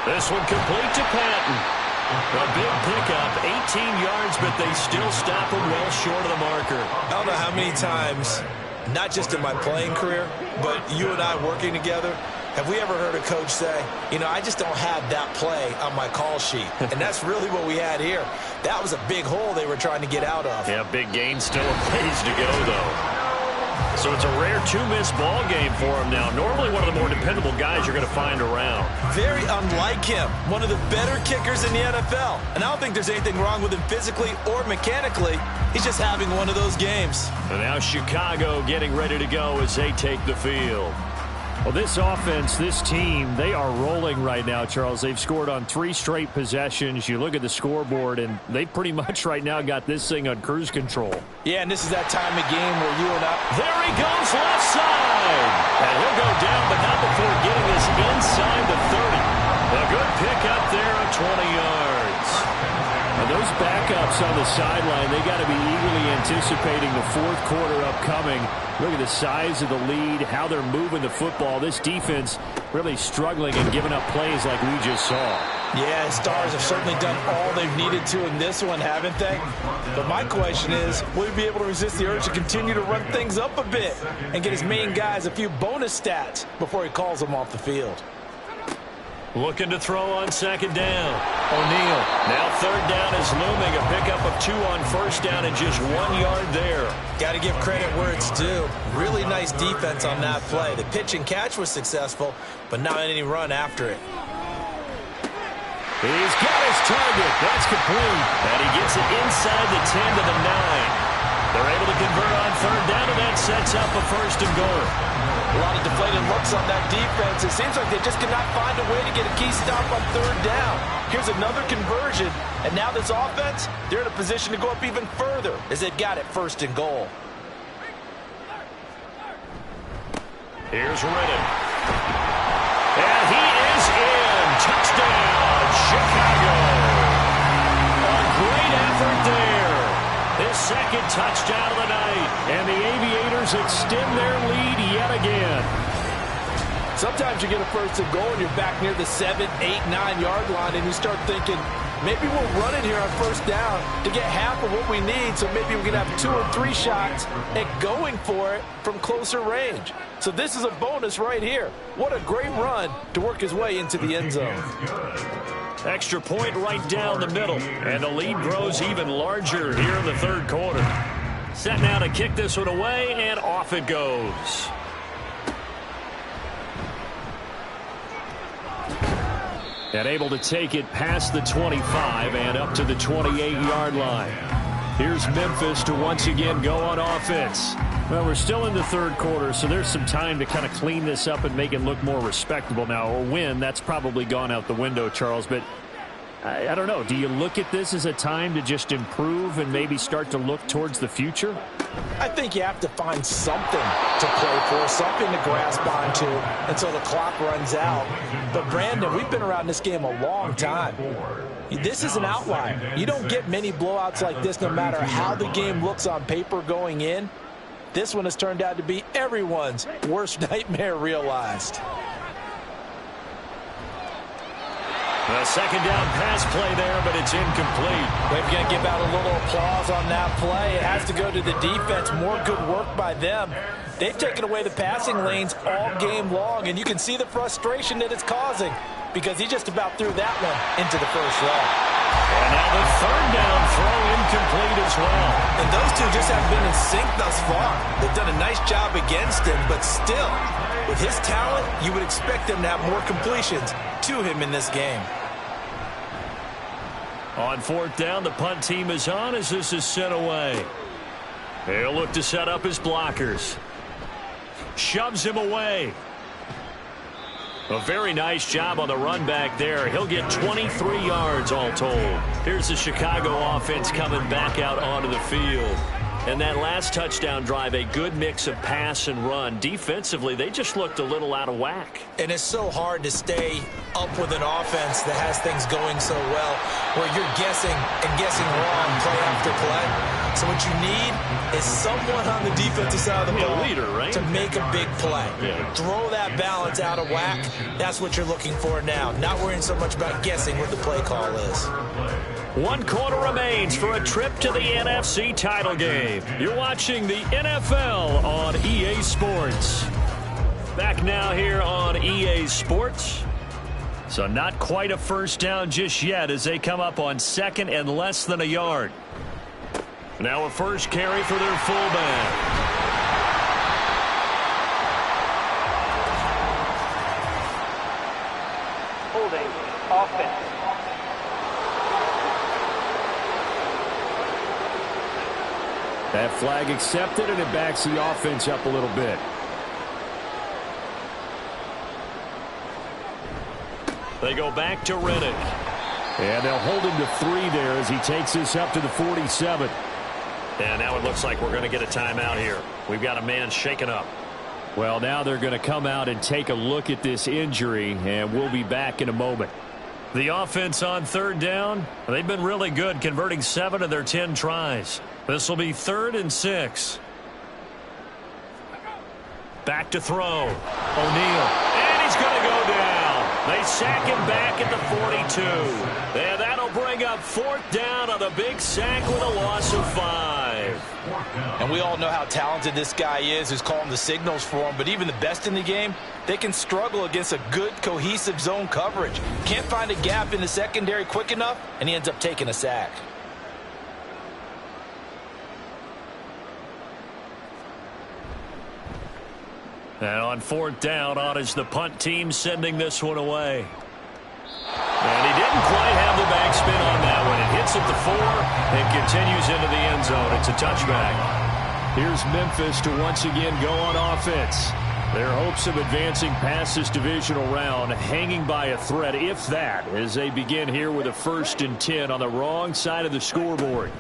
This one complete to Patton. A big pickup, 18 yards, but they still stop him well short of the marker. I don't know how many times, not just in my playing career, but you and I working together, have we ever heard a coach say, you know, I just don't have that play on my call sheet. And that's really what we had here. That was a big hole they were trying to get out of. Yeah, big gain, still a ways to go, though. So it's a rare 2-miss ball game for him now. Normally one of the more dependable guys you're going to find around. Very unlike him. One of the better kickers in the NFL. And I don't think there's anything wrong with him physically or mechanically. He's just having one of those games. And now Chicago getting ready to go as they take the field. Well, this offense, this team, they are rolling right now, Charles. They've scored on 3 straight possessions. You look at the scoreboard, and they pretty much right now got this thing on cruise control. Yeah, and this is that time of game where you and I... There he goes, left side. And he'll go down, but not before getting this inside the 30. A good pickup there of 20 yards. And those backups on the sideline, they got to be eagerly anticipating the 4th quarter upcoming. Look at the size of the lead, how they're moving the football. This defense really struggling and giving up plays like we just saw. Yeah, Stars have certainly done all they've needed to in this one, haven't they? But my question is, will he be able to resist the urge to continue to run things up a bit and get his main guys a few bonus stats before he calls them off the field? Looking to throw on 2nd down. O'Neal. Now 3rd down is looming. A pickup of 2 on 1st down and just 1 yard there. Got to give credit where it's due. Really nice defense on that play. The pitch and catch was successful, but not any run after it. He's got his target. That's complete. And he gets it inside the 10 to the 9. They're able to convert on 3rd down, and that sets up a 1st and goal. A lot of deflated looks on that defense. It seems like they just cannot find a way to get a key stop on 3rd down. Here's another conversion, and now this offense, they're in a position to go up even further as they've got it 1st and goal. Here's Riddick. And he is in. Touchdown, Chicago. A great effort there. His 2nd touchdown of the night. And the Aviators extend their lead yet again. Sometimes you get a 1st and goal and you're back near the 7, 8, 9 yard line and you start thinking, maybe we'll run it here on 1st down to get half of what we need, so maybe we can have 2 or 3 shots at going for it from closer range. So this is a bonus right here. What a great run to work his way into the end zone. Extra point right down the middle. And the lead grows even larger here in the 3rd quarter. Set now to kick this one away, and off it goes. And able to take it past the 25 and up to the 28-yard line. Here's Memphis to once again go on offense. Well, we're still in the 3rd quarter, so there's some time to kind of clean this up and make it look more respectable now. A win, that's probably gone out the window, Charles, but I don't know. Do you look at this as a time to just improve and maybe start to look towards the future? I think you have to find something to play for, something to grasp onto until the clock runs out. But, Brandon, we've been around this game a long time. This is an outlier. You don't get many blowouts like this no matter how the game looks on paper going in. This one has turned out to be everyone's worst nightmare realized. A 2nd down pass play there, but it's incomplete. We're going to give out a little applause on that play. It has to go to the defense. More good work by them. They've taken away the passing lanes all game long, and you can see the frustration that it's causing because he just about threw that one into the 1st row. And now the 3rd down throw incomplete as well. And those two just haven't been in sync thus far. They've done a nice job against him, but still, with his talent, you would expect them to have more completions to him in this game. On 4th down, the punt team is on as this is sent away. He'll look to set up his blockers. Shoves him away. A very nice job on the run back there. He'll get 23 yards all told. Here's the Chicago offense coming back out onto the field. And that last touchdown drive, a good mix of pass and run. Defensively, they just looked a little out of whack. And it's so hard to stay up with an offense that has things going so well, where you're guessing and guessing wrong play after play. So what you need is someone on the defensive side of the ball leader, right? to make a big play. Yeah. Throw that balance out of whack. That's what you're looking for now. Not worrying so much about guessing what the play call is. 1 quarter remains for a trip to the NFC title game. You're watching the NFL on EA Sports. Back now here on EA Sports. So not quite a first down just yet as they come up on 2nd and less than a yard. Now a first carry for their fullback. Holding. Offense. That flag accepted, and it backs the offense up a little bit. They go back to Riddick. And they'll hold him to 3 there as he takes this up to the 47. And now it looks like we're going to get a timeout here. We've got a man shaken up. Well, now they're going to come out and take a look at this injury, and we'll be back in a moment. The offense on 3rd down, they've been really good, converting 7 of their 10 tries. This will be 3rd and 6. Back to throw. O'Neal. And he's going to go down. They sack him back at the 42. And that'll bring up 4th down on a big sack with a loss of 5. And we all know how talented this guy is who's calling the signals for him. But even the best in the game, they can struggle against a good, cohesive zone coverage. Can't find a gap in the secondary quick enough, and he ends up taking a sack. And on 4th down, on is the punt team sending this one away. And he didn't quite have the backspin on that one. It hits at the 4 and continues into the end zone. It's a touchback. Here's Memphis to once again go on offense. Their hopes of advancing past this divisional round hanging by a thread, if that, as they begin here with a 1st and 10 on the wrong side of the scoreboard.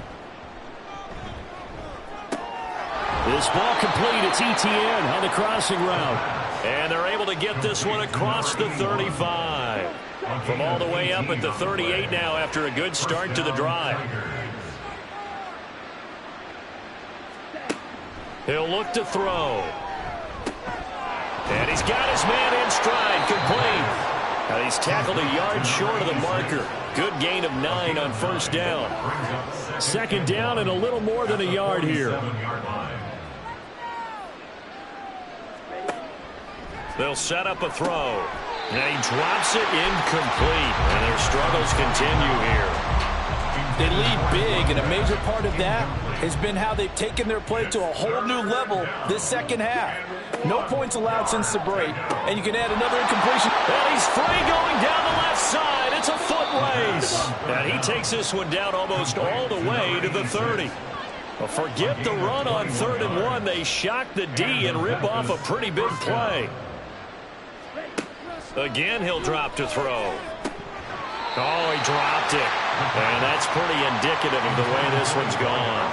This ball complete. It's ETN on the crossing route. And they're able to get this one across the 35. From all the way up at the 38 now after a good start to the drive. He'll look to throw. And he's got his man in stride, complete. Now he's tackled a yard short of the marker. Good gain of 9 on 1st down. 2nd down and a little more than a yard here. They'll set up a throw. And he drops it incomplete. And their struggles continue here. They lead big, and a major part of that has been how they've taken their play to a whole new level this 2nd half. No points allowed since the break, and you can add another incompletion. And he's free going down the left side. It's a foot race. And he takes this one down almost all the way to the 30. Well, forget the run on 3rd and 1. They shock the D and rip off a pretty big play. Again, he'll drop to throw. Oh, he dropped it. And that's pretty indicative of the way this one's gone.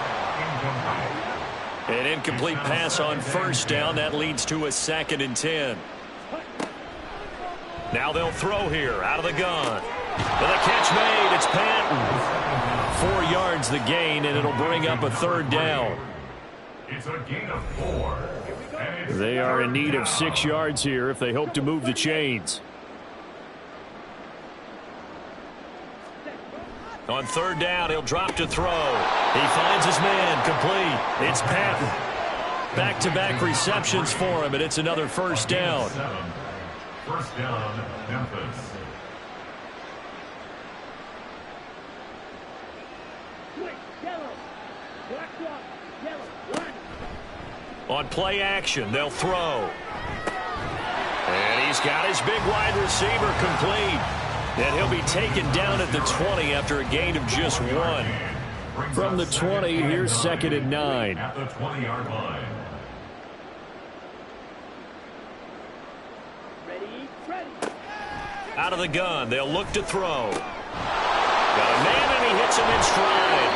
An incomplete pass on 1st down. That leads to a 2nd and 10. Now they'll throw here out of the gun. With a catch made, it's Patton. 4 yards the gain, and it'll bring up a 3rd down. It's a gain of 4. They are in need of 6 yards here if they hope to move the chains. On 3rd down, he'll drop to throw. He finds his man, complete. It's Patton. Back-to-back receptions for him, and it's another 1st down. 1st down, Memphis. On play action, they'll throw. And he's got his big wide receiver complete. And he'll be taken down at the 20 after a gain of just 1. From the 20, here's 2nd and 9. At the 20-yard line. Out of the gun, they'll look to throw. Got a man, and he hits him in stride.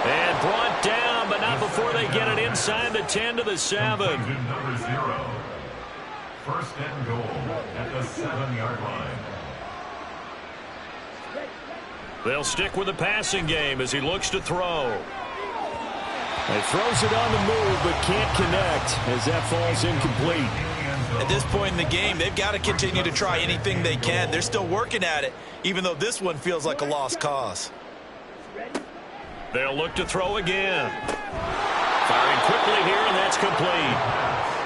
And brought down down, but not before they get it inside the 10 to the 7. Number 0. First and goal at the 7-yard line. They'll stick with the passing game as he looks to throw. He throws it on the move, but can't connect as that falls incomplete. At this point in the game, they've got to continue to try anything they can. They're still working at it, even though this one feels like a lost cause. They'll look to throw again. Firing quickly here, and that's complete.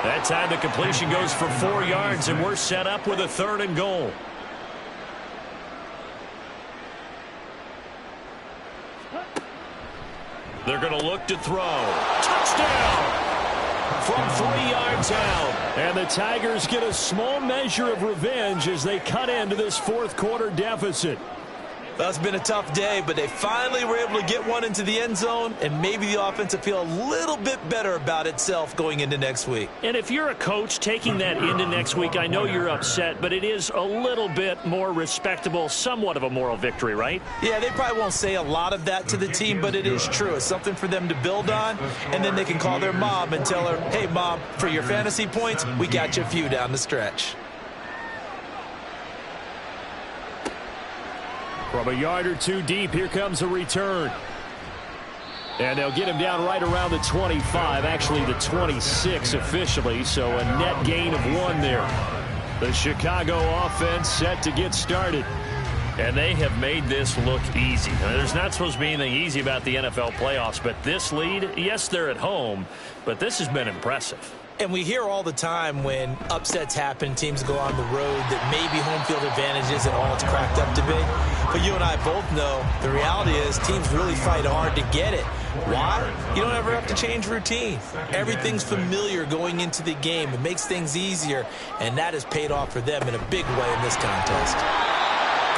That time the completion goes for 4 yards, and we're set up with a 3rd and goal. They're going to look to throw. Touchdown! From 3 yards out. And the Tigers get a small measure of revenge as they cut into this 4th quarter deficit. That's been a tough day, but they finally were able to get one into the end zone, and maybe the offense will feel a little bit better about itself going into next week. And if you're a coach taking that into next week, I know you're upset, but it is a little bit more respectable, somewhat of a moral victory, right? Yeah, they probably won't say a lot of that to the team, but it is true. It's something for them to build on, and then they can call their mom and tell her, hey, Mom, for your fantasy points, we got you a few down the stretch. From a yard or 2 deep, here comes a return. And they'll get him down right around the 25, actually the 26 officially, so a net gain of 1 there. The Chicago offense set to get started. And they have made this look easy. Now, there's not supposed to be anything easy about the NFL playoffs, but this lead, yes, they're at home, but this has been impressive. And we hear all the time when upsets happen, teams go on the road, that maybe home field advantage isn't all it's cracked up to be. But you and I both know the reality is teams really fight hard to get it. Why? You don't ever have to change routine. Everything's familiar going into the game. It makes things easier, and that has paid off for them in a big way in this contest.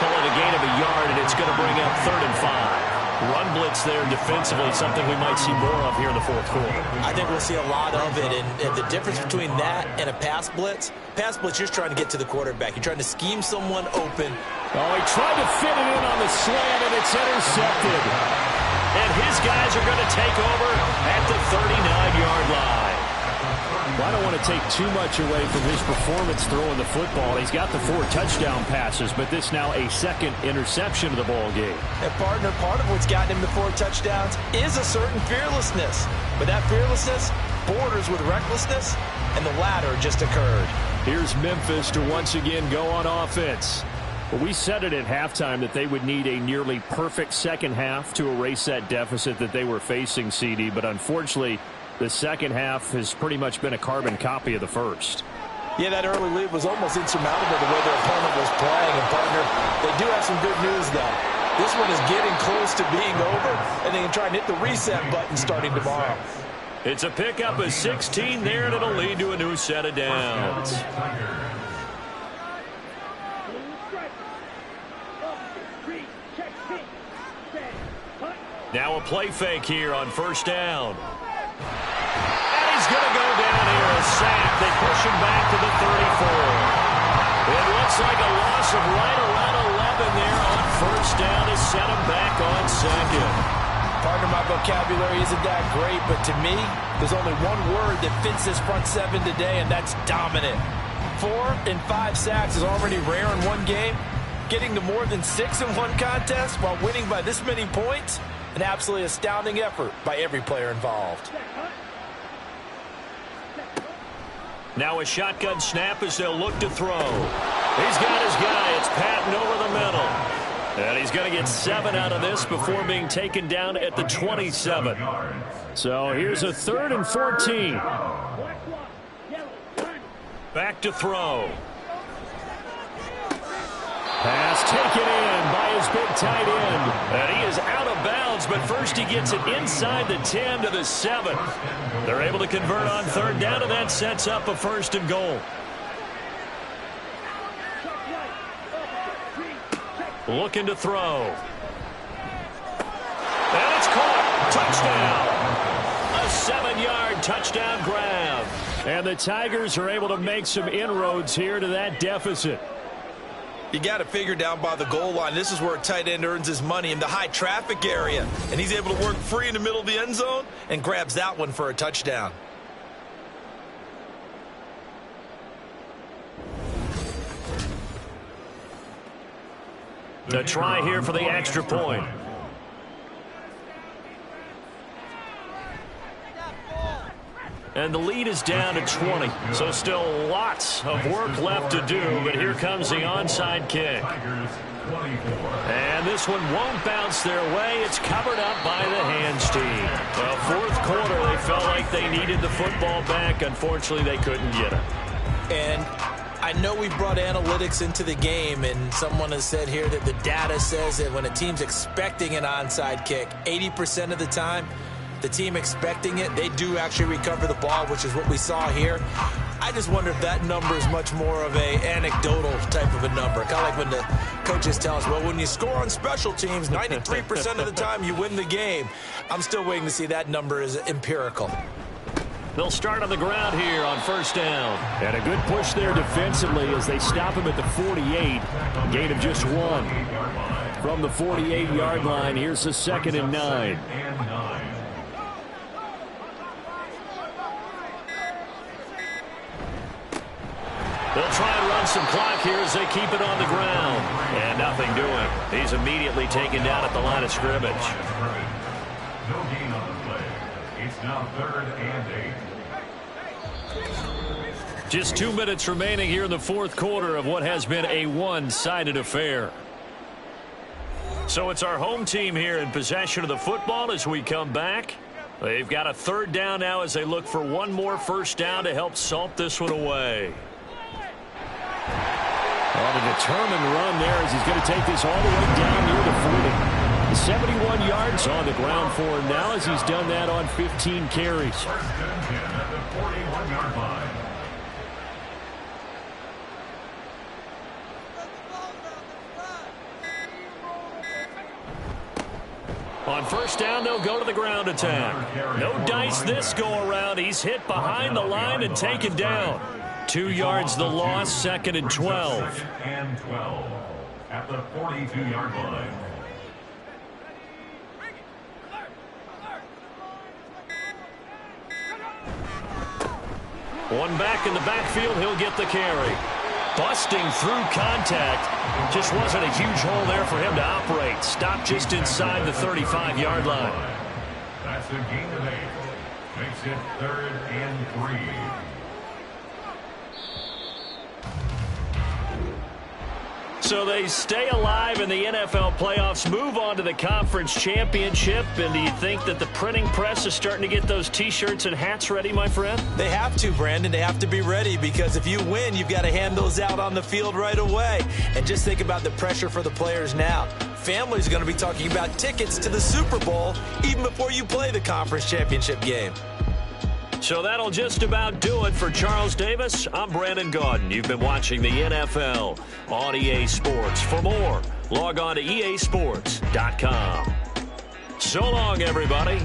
Call it a gain of a yard, and it's going to bring up 3rd and 5. Run blitz there defensively, something we might see more of here in the 4th quarter. I think we'll see a lot of it, and the difference between that and a pass blitz, you're just trying to get to the quarterback. You're trying to scheme someone open. Oh, he tried to fit it in on the slant, and it's intercepted. And his guys are going to take over at the 39-yard line. Well, I don't want to take too much away from his performance throwing the football. He's got the 4 touchdown passes, but this now a 2nd interception of the ball game. And partner, part of what's gotten him the 4 touchdowns is a certain fearlessness. But that fearlessness borders with recklessness, and the latter just occurred. Here's Memphis to once again go on offense. Well, we said it at halftime that they would need a nearly perfect second half to erase that deficit that they were facing, CD, but unfortunately, the second half has pretty much been a carbon copy of the first. Yeah, that early lead was almost insurmountable the way their opponent was playing. And, partner, they do have some good news, though. This one is getting close to being over, and they can try and hit the reset button starting tomorrow. It's a pickup of 16 there, and it'll lead to a new set of downs. Now a play fake here on 1st down. And he's going to go down here, a sack. They push him back to the 34. It looks like a loss of right around 11 there on 1st down to set him back on 2nd. Partner, my vocabulary isn't that great, but to me, there's only one word that fits this front 7 today, and that's dominant. 4 and 5 sacks is already rare in one game. Getting to more than 6 in one contest while winning by this many points, an absolutely astounding effort by every player involved. Now a shotgun snap as they'll look to throw. He's got his guy. It's Patton over the middle. And he's going to get 7 out of this before being taken down at the 27. So here's a 3rd and 14. Back to throw. Pass taken in by his big tight end. And he is out of bounds, but first he gets it inside the 10 to the 7. They're able to convert on 3rd down, and that sets up a 1st and goal. Looking to throw. And it's caught. Touchdown. A 7-yard touchdown grab. And the Tigers are able to make some inroads here to that deficit. You got it figured down by the goal line. This is where a tight end earns his money, in the high traffic area. And he's able to work free in the middle of the end zone and grabs that one for a touchdown. The try here for the extra point. And the lead is down to 20. So still lots of work left to do, but here comes the onside kick. And this one won't bounce their way. It's covered up by the hands team. Well, fourth quarter, they felt like they needed the football back. Unfortunately, they couldn't get it. And I know we brought analytics into the game, and someone has said here that the data says that when a team's expecting an onside kick, 80% of the time, the team expecting it, they do actually recover the ball, which is what we saw here. I just wonder if that number is much more of a anecdotal type of a number. Kind of like when the coaches tell us, well, when you score on special teams, 93% of the time you win the game. I'm still waiting to see that number is empirical. They'll start on the ground here on first down. And a good push there defensively as they stop him at the 48. Gain of just 1. From the 48-yard line, here's the 2nd and 9. They'll try and run some clock here as they keep it on the ground. And nothing doing. He's immediately taken down at the line of scrimmage. No gain on the play. It's now 3rd and 8. Just 2 minutes remaining here in the fourth quarter of what has been a one-sided affair. So it's our home team here in possession of the football as we come back. They've got a 3rd down now as they look for one more first down to help salt this one away. On a determined run there as he's going to take this all the way down near the 40. 71 yards on the ground for him now as he's done that on 15 carries. 1st and 10 at the 41-yard line. On first down, they'll go to the ground attack. No dice this go around. He's hit behind the line and taken down. 2 yards the loss, 2nd and 12. 2nd and 12 at the 42-yard line. One back in the backfield, he'll get the carry. Busting through contact. Just wasn't a huge hole there for him to operate. Stopped just inside the 35-yard line. That's a gain of 8. Makes it 3rd and 3. So they stay alive in the NFL playoffs, move on to the conference championship. And do you think that the printing press is starting to get those T-shirts and hats ready, my friend? They have to, Brandon. They have to be ready because if you win, you've got to hand those out on the field right away. And just think about the pressure for the players now. Families are going to be talking about tickets to the Super Bowl even before you play the conference championship game. So that'll just about do it for Charles Davis. I'm Brandon Gaudin. You've been watching the NFL on EA Sports. For more, log on to easports.com. So long, everybody.